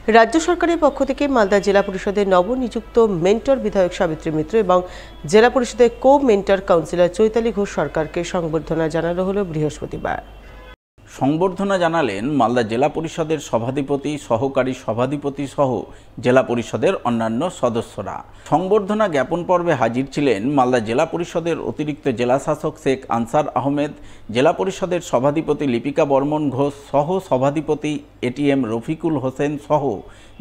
রাজ্য সরকারের পক্ষ থেকে মালদা জেলা পরিষদের নবনিযুক্ত মেন্টর বিধায়ক সাবিত্রী মিত্র এবং জেলা পরিষদের কো মেন্টর কাউন্সিলর চৈতালি ঘোষ সরকারকে সংবর্ধনা জানানো হলো বৃহস্পতিবার। সংবর্ধনা জানালেন মালদা জেলা পরিষদের সভাধিপতি, সহকারী সভাধিপতি সহ জেলা পরিষদের অন্যান্য সদস্যরা। সংবর্ধনা জ্ঞাপন পর্বে হাজির ছিলেন মালদা জেলা পরিষদের অতিরিক্ত জেলাশাসক শেখ আনসার আহমেদ, জেলা পরিষদের সভাধিপতি লিপিকা বর্মন ঘোষ, সহ সভাধিপতি এটিএম রফিকুল হোসেন সহ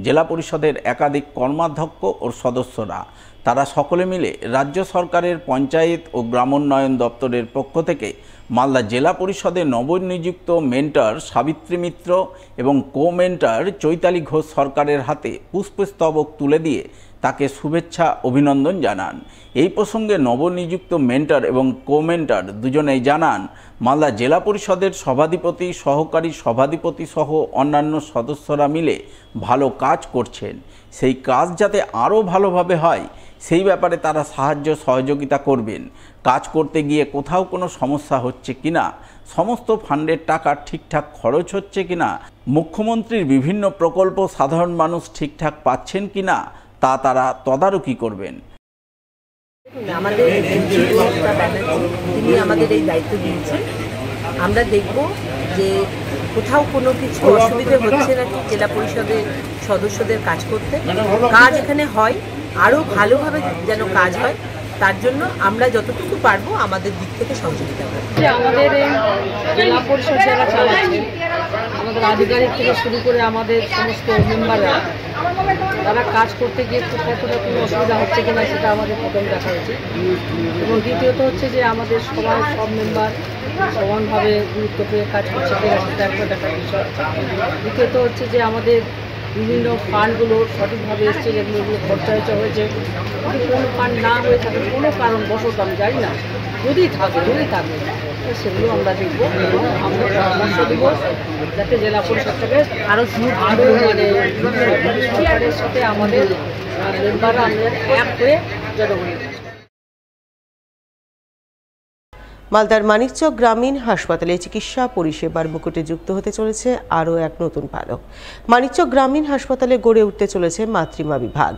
জেলা পরিষদের একাধিক কর্মাধ্যক্ষ ও সদস্যরা। তারা সকলে মিলে রাজ্য সরকারের পঞ্চায়েত ও গ্রামোন্নয়ন দপ্তরের পক্ষ থেকে মালদা জেলা পরিষদের নবনিযুক্ত মেন্টর সাবিত্রী মিত্র এবং কো মেন্টর চৈতালি ঘোষ সরকারের হাতে পুষ্পস্তবক তুলে দিয়ে তাকে শুভেচ্ছা অভিনন্দন জানান। এই প্রসঙ্গে নবনিযুক্ত মেন্টর এবং কো মেন্টর দুজনেই জানান, মালদা জেলা পরিষদের সভাধিপতি, সহকারী সভাধিপতি সহ অন্যান্য সদস্যরা মিলে ভালো কাজ করছেন। সেই কাজ যাতে আরও ভালোভাবে হয় সেই ব্যাপারে তারা সাহায্য সহযোগিতা করবেন। কাজ করতে গিয়ে কোথাও কোনো সমস্যা হচ্ছে কিনা, সমস্ত ফান্ডের টাকা ঠিকঠাক খরচ হচ্ছে কিনা, মুখ্যমন্ত্রীর বিভিন্ন প্রকল্প সাধারণ মানুষ ঠিকঠাক পাচ্ছেন কিনা তা তারা তদারকি করবেন। আমাদের তিনি আমাদের এই দায়িত্ব দিয়েছেন। আমরা দেখব যে কোথাও কোনো কিছু অসুবিধে হচ্ছে নাকি জেলা পরিষদের সদস্যদের কাজ করতে। কাজ এখানে হয়, আরও ভালোভাবে যেন কাজ হয়, তার জন্য আমরা যতটুকু পারবো আমাদের দিক থেকে সহযোগিতা করব। আমাদের এই জেলা পরিষদ যারা চালাচ্ছেন, আমাদের আধিকারিক থেকে শুরু করে আমাদের সমস্ত মেম্বাররা, তারা কাজ করতে গিয়ে কোথায় কোথাও কোনো অসুবিধা হচ্ছে কিনা সেটা আমাদের প্রথম দেখা উচিত। এবং দ্বিতীয়ত হচ্ছে যে আমাদের সব মেম্বার সমানভাবে গুরুত্ব পেয়ে কাজ করছে কিনা সেটা একটা দেখার বিষয়। দ্বিতীয়ত হচ্ছে যে আমাদের বিভিন্ন ফান্ডগুলো সঠিকভাবে এসছে, যেগুলো খরচা হয়েছে। যদি কোনো ফান্ড না হয়ে থাকে কোনো কারণবশত আমি জানি না, যদি থাকে সেগুলো আমরা দেখব এবং আমরা পরামর্শ দেবো যাতে জেলা পরিষদ থেকে আরও মানে সরকারের সাথে আমাদের মেম্বাররা আমাদের এক হয়ে জনগণের। মালদার মানিকচক গ্রামীণ হাসপাতালে চিকিৎসা পরিষেবার মুকুটে যুক্ত হতে চলেছে আরও এক নতুন পালক। মানিকচক গ্রামীণ হাসপাতালে গড়ে উঠতে চলেছে মাতৃমা বিভাগ।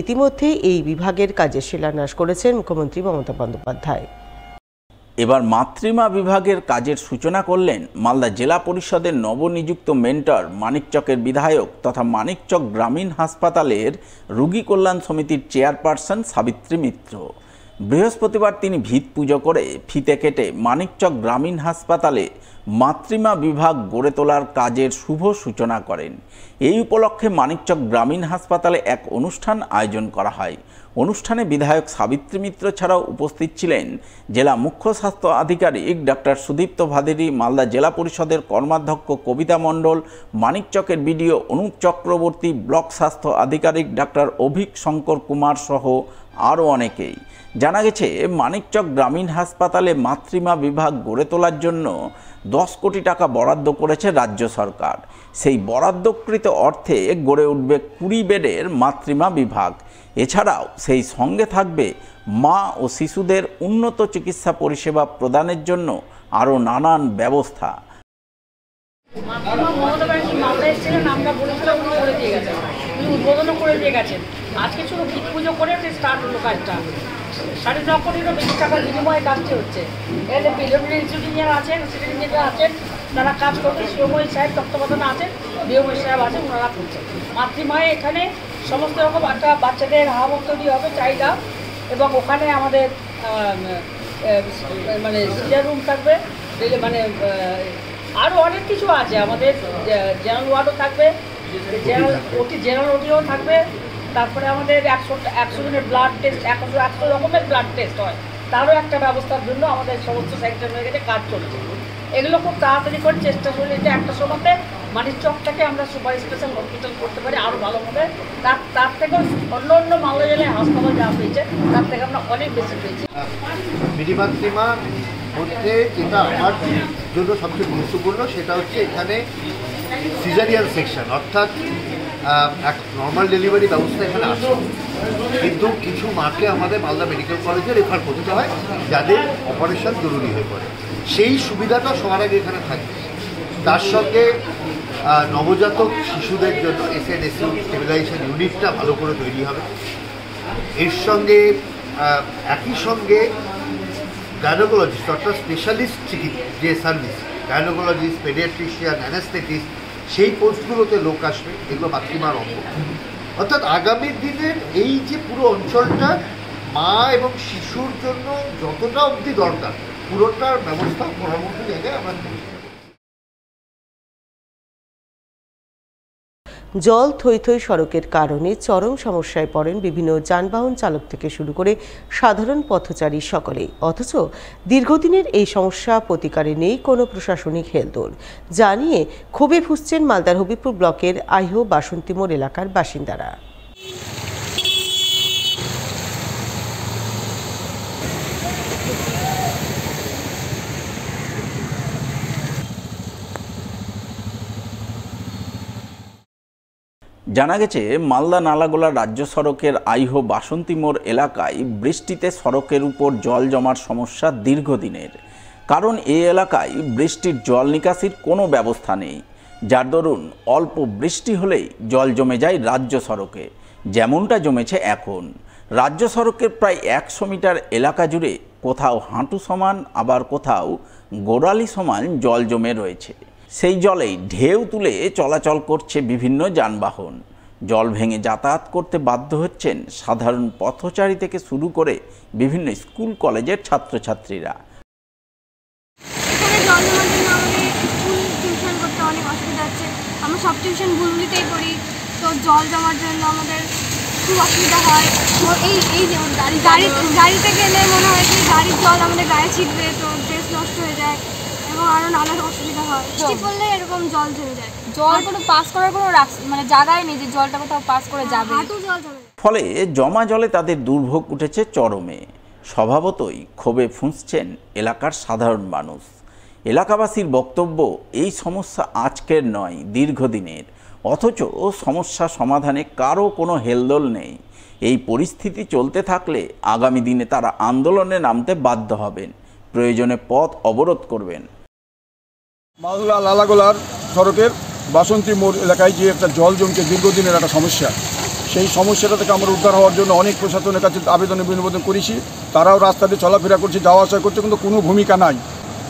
ইতিমধ্যে এই বিভাগের কাজের শিলান্যাস করেছেন মুখ্যমন্ত্রী মমতা বন্দ্যোপাধ্যায়। এবার মাতৃমা বিভাগের কাজের সূচনা করলেন মালদা জেলা পরিষদের নবনিযুক্ত মেন্টর, মানিকচকের বিধায়ক তথা মানিকচক গ্রামীণ হাসপাতালের রোগী কল্যাণ সমিতির চেয়ারপারসন সাবিত্রী মিত্র। বৃহস্পতিবার তিনি ভিত পুজো করে ফিতে কেটে মানিকচক গ্রামীণ হাসপাতালে মাতৃমা বিভাগ গড়ে তোলার কাজের শুভ সূচনা করেন। এই উপলক্ষে মানিকচক গ্রামীণ হাসপাতালে এক অনুষ্ঠান আয়োজন করা হয়। অনুষ্ঠানে বিধায়ক সাবিত্রী মিত্র ছাড়াও উপস্থিত ছিলেন জেলা মুখ্য স্বাস্থ্য আধিকারিক ডক্টর সুদীপ্ত ভাদেরি, মালদা জেলা পরিষদের কর্মাধ্যক্ষ কবিতা মণ্ডল, মানিকচকের বিডিও অনুপ চক্রবর্তী, ব্লক স্বাস্থ্য আধিকারিক ডক্টর অভিক শঙ্কর কুমার সহ আরও অনেকেই। জানা গেছে, মানিকচক গ্রামীণ হাসপাতালে মাতৃমা বিভাগ গড়ে তোলার জন্য 10 কোটি টাকা বরাদ্দ করেছে রাজ্য সরকার। সেই বরাদ্দকৃত অর্থে গড়ে উঠবে 20 বেডের মাতৃমা বিভাগ। এছাড়াও সেই সঙ্গে থাকবে মা ও শিশুদের উন্নত চিকিৎসা পরিষেবা প্রদানের জন্য আরও নানান ব্যবস্থা। উদ্বোধনও করে দিয়ে গেছেন। আজকে শুধু ভিত পুজো করে স্টার্ট হলো কাজটা। 9.5 কোটিরও বেশি টাকার বিনিময়ে কাজটি হচ্ছে। এর প্রিলিমিনারি ইঞ্জিনিয়ার আছেন, সিভিল ইঞ্জিনিয়ার আছেন, তারা কাজ করতে শিবময়ী সাহেব তত্ত্বাবধানে আছেন, বিয়ময়ী সাহেব আছেন, ওনারা করছেন। মাতৃমায়ে এখানে সমস্ত রকম একটা বাচ্চাদের হাওয়া তৈরি হবে চাহিদা, এবং ওখানে আমাদের মানে সিজার রুম থাকবে, মানে আরও অনেক কিছু আছে। আমাদের জেনারেল ওয়ার্ডও থাকবে, জেনারেল ওটিও থাকবে। তারপরে আমাদের 100 জনের ব্লাড টেস্ট, 100 রকমের ব্লাড টেস্ট হয়, তারও একটা ব্যবস্থার জন্য আমাদের সমস্ত সেক্টর হয়ে গেছে, কাজ চলছে। এগুলো খুব তাড়াতাড়ি করে চেষ্টা করলে যে একটা সময়তে মানিকচকটাকে আমরা সুপার স্পেশাল হসপিটাল করতে পারি আরও ভালোভাবে। তার থেকেও অন্য মালদা জেলায় হাসপাতাল যা পেয়েছে তার থেকে আমরা অনেক বেশি পেয়েছি। মাতৃমা মধ্যে যেটা আমার জন্য সবচেয়ে গুরুত্বপূর্ণ সেটা হচ্ছে এখানে সিজারিয়ান সেকশন, অর্থাৎ এক নর্মাল ডেলিভারি ব্যবস্থা এখানে আছে, কিন্তু কিছু মাকে আমাদের মালদা মেডিকেল কলেজে রেফার করতে হয় যাদের অপারেশন জরুরি হয়ে পড়ে। সেই সুবিধাটা সবার আগে এখানে থাকবে। তার সঙ্গে নবজাতক শিশুদের জন্য SNSU স্টেবিলাইজেশন ইউনিটটা ভালো করে তৈরি হবে। এর সঙ্গে একই সঙ্গে গাইনোকোলজিস্ট অর্থাৎ স্পেশালিস্ট যে সার্ভিস, গাইনোকোলজিস্ট, পেডিয়াট্রিশিয়ান, অ্যানেস্থেটিস্ট, সেই পোস্টগুলোতে লোক আসবে, এগুলো মাতৃমার অঙ্গ। অর্থাৎ আগামী দিনের এই যে পুরো অঞ্চলটা মা এবং শিশুর জন্য যতটা অবধি দরকার পুরোটার ব্যবস্থা করার মতো জায়গায় আমরা তৈরি। জল থই থই সড়কের কারণে চরম সমস্যায় পড়েন বিভিন্ন যানবাহন চালক থেকে শুরু করে সাধারণ পথচারী সকলেই। অথচ দীর্ঘদিনের এই সমস্যা প্রতিকারে নেই কোনো প্রশাসনিক হেলদোল, যা নিয়ে ক্ষোভে ফুঁসছেন মালদার হবিপুর ব্লকের আইহো বাসন্তী মোড় এলাকার বাসিন্দারা। জানা গেছে মালদা নালাগোলা রাজ্য সড়কের আইহো বাসন্তী মোড় এলাকায় বৃষ্টিতে সড়কের উপর জল জমার সমস্যা দীর্ঘদিনের। কারণ এই এলাকায় বৃষ্টির জল নিকাশির কোনো ব্যবস্থা নেই, যার দরুন অল্প বৃষ্টি হলেই জল জমে যায় রাজ্য সড়কে, যেমনটা জমেছে এখন। রাজ্য সড়কের প্রায় 100 মিটার এলাকা জুড়ে কোথাও হাঁটু সমান আবার কোথাও গোড়ালি সমান জল জমে রয়েছে। সেই জলেই ঢেউ তুলে চলাচল করছে বিভিন্ন যানবাহন। জল ভেঙে যাতায়াত করতে বাধ্য হচ্ছেন সাধারণ পথচারী থেকে শুরু করে বিভিন্ন স্কুল কলেজের ছাত্রছাত্রীরা। এখানে জল জমার জন্য আমাদের স্কুল টিউশন করতে অনেক অসুবিধা হচ্ছে। আমরা সব টিউশন বুলবুলিতেই করি, তো জল জমার জন্য আমাদের খুব অসুবিধা হয়। এই যেমন গাড়িতে গেলে মনে হয় কি গাড়ির জল আমাদের গায়ে ছিটবে, তো ড্রেস নষ্ট হয়ে যায় এবং আরও নানা অসুবিধা হয়। বৃষ্টি পড়লে এরকম জল জমে যায়, জল কোনো পাস করার কোনো মানে জায়গায় নেই যে জলটা কোথাও পাস করে যাবে, হাঁটু জল জমে। ফলে জমা জলে তাদের দুর্ভোগ উঠেছে চরমে। স্বভাবতই ক্ষোভে ফুঁসছেন এলাকার সাধারণ মানুষ। এলাকাবাসীর বক্তব্য, এই সমস্যা আজকের নয়, দীর্ঘদিনের, অথচ সমস্যা সমাধানে কারো কোনো হেলদোল নেই। এই পরিস্থিতি চলতে থাকলে আগামী দিনে তারা আন্দোলনে নামতে বাধ্য হবেন, প্রয়োজনে পথ অবরোধ করবেন। মালদা নালাগোলার সড়কের বাসন্তী মোড় এলাকায় যে একটা জল জমছে দীর্ঘদিনের একটা সমস্যা, সেই সমস্যাটা থেকে আমরা উদ্ধার হওয়ার জন্য অনেক প্রশাসনের কাছে নিবেদন করেছি। তারাও রাস্তাতে চলাফেরা করছে, যাওয়া আসা করছে, কিন্তু কোনো ভূমিকা নাই।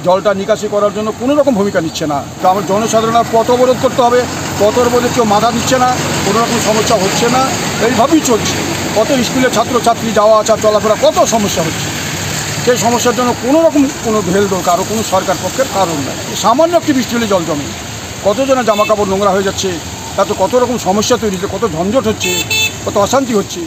জলটা নিকাশি করার জন্য কোনো রকম ভূমিকা নিচ্ছে না। তো আমার জনসাধারণের পথ অবরোধ করতে হবে, পথ অবরোধে কেউ মাথা দিচ্ছে না, কোনো রকম সমস্যা হচ্ছে না, এইভাবেই চলছে। কত স্কুলের ছাত্রছাত্রী যাওয়া আসা চলাফেরা কত সমস্যা হচ্ছে, সেই সমস্যার জন্য কোনো রকম কোনো হেলদোল কারো কোনো সরকার পক্ষের কারণ নাই। সামান্য একটি বৃষ্টি হলে জল জমে, কতজনের জামা কাপড় নোংরা হয়ে যাচ্ছে, তাতে কত রকম সমস্যা তৈরি হচ্ছে, কত ঝঞ্ঝট হচ্ছে, কত অশান্তি হচ্ছে।